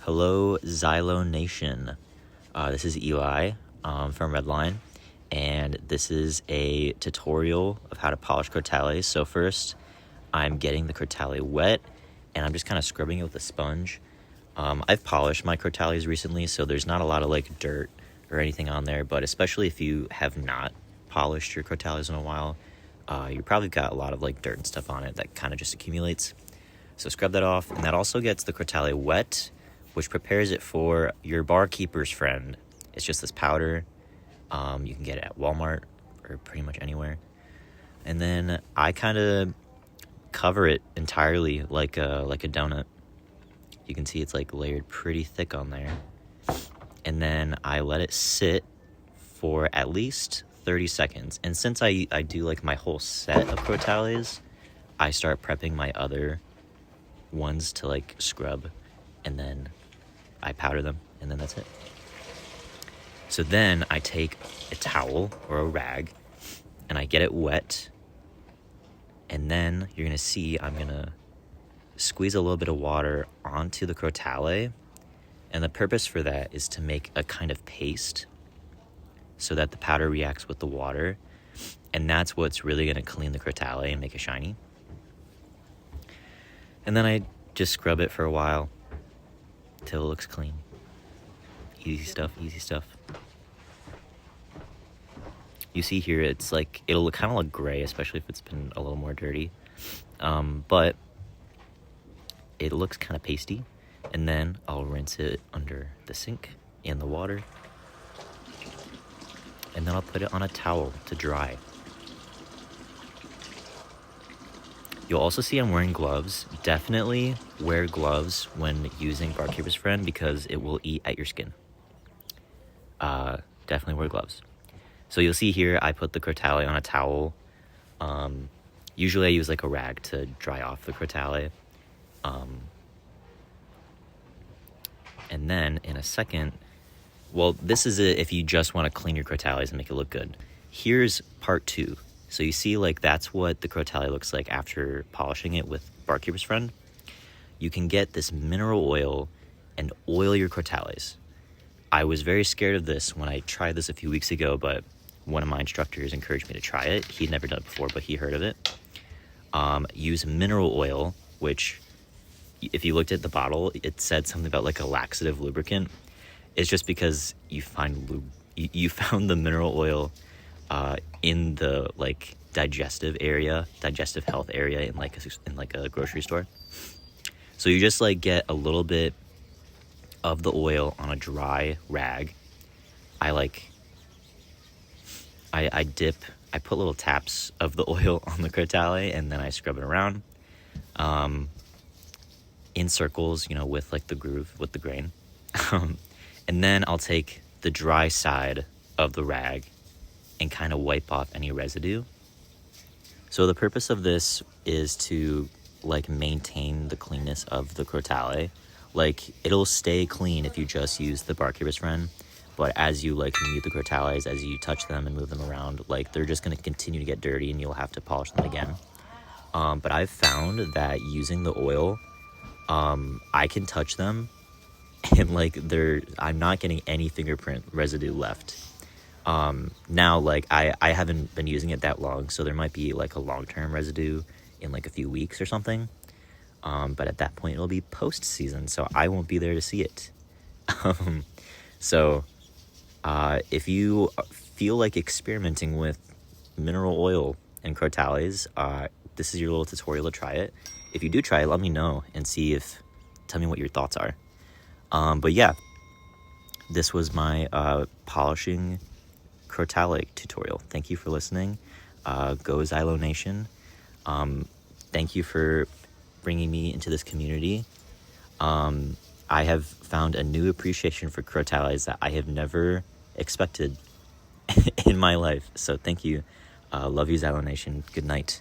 Hello, Xylo Nation. This is Eli from Redline, and this is a tutorial of how to polish crotales. So first, I'm getting the crotale wet, and I'm just kind of scrubbing it with a sponge. I've polished my crotales recently, so there's not a lot of like dirt or anything on there, but especially if you have not polished your crotales in a while, you probably got a lot of like dirt and stuff on it that kind of just accumulates. So scrub that off, and that also gets the crotale wet, which prepares it for your Barkeeper's friend. It's just this powder. You can get it at Walmart or pretty much anywhere. And then I kind of cover it entirely like a donut. You can see it's like layered pretty thick on there. And then I let it sit for at least 30 seconds. And since I do like my whole set of crotales, I start prepping my other ones to like scrub, and then I powder them, and then that's it. So then I take a towel or a rag and I get it wet, and then you're gonna see I'm gonna squeeze a little bit of water onto the crotale, and the purpose for that is to make a kind of paste so that the powder reacts with the water, and that's what's really gonna clean the crotale and make it shiny. And then I just scrub it for a while till it looks clean. Easy stuff, easy stuff. You see here, it's like, it'll kind of look gray, especially if it's been a little more dirty. But it looks kind of pasty. And then I'll rinse it under the sink in the water. And then I'll put it on a towel to dry. You'll also see I'm wearing gloves. Definitely wear gloves when using Barkeeper's friend because it will eat at your skin. Definitely wear gloves. So you'll see here I put the crotale on a towel. Usually I use like a rag to dry off the crotale. And then in a second, well, this is it if you just want to clean your crotales and make it look good. Here's part 2. So you see, like, that's what the crotale looks like after polishing it with Barkeeper's friend. You can get this mineral oil and oil your crotales. I was very scared of this when I tried this a few weeks ago, but one of my instructors encouraged me to try it. He'd never done it before, but he heard of it. Use mineral oil, which, if you looked at the bottle, it said something about like a laxative lubricant. It's just because you found the mineral oil in the like digestive health area in like a grocery store. So you just like get a little bit of the oil on a dry rag. I put little taps of the oil on the crotale, and then I scrub it around in circles, you know, with like the groove, with the grain. And then I'll take the dry side of the rag and kind of wipe off any residue. So the purpose of this is to like maintain the cleanness of the crotale. Like, it'll stay clean if you just use the Barkeeper's friend, but as you like knead the crotales, as you touch them and move them around, like they're just going to continue to get dirty and you'll have to polish them again. But I've found that using the oil, I can touch them and like I'm not getting any fingerprint residue left. Now, like, I haven't been using it that long, so there might be like a long-term residue in like a few weeks or something. But at that point it'll be post-season, so I won't be there to see it. So if you feel like experimenting with mineral oil and crotales, this is your little tutorial to try it. If you do try it, let me know and tell me what your thoughts are. But yeah, this was my polishing crotale tutorial. Thank you for listening. Go Xylo Nation. Thank you for bringing me into this community. I have found a new appreciation for crotales that I have never expected in my life. So thank you. Love you, Xylo Nation. Good night.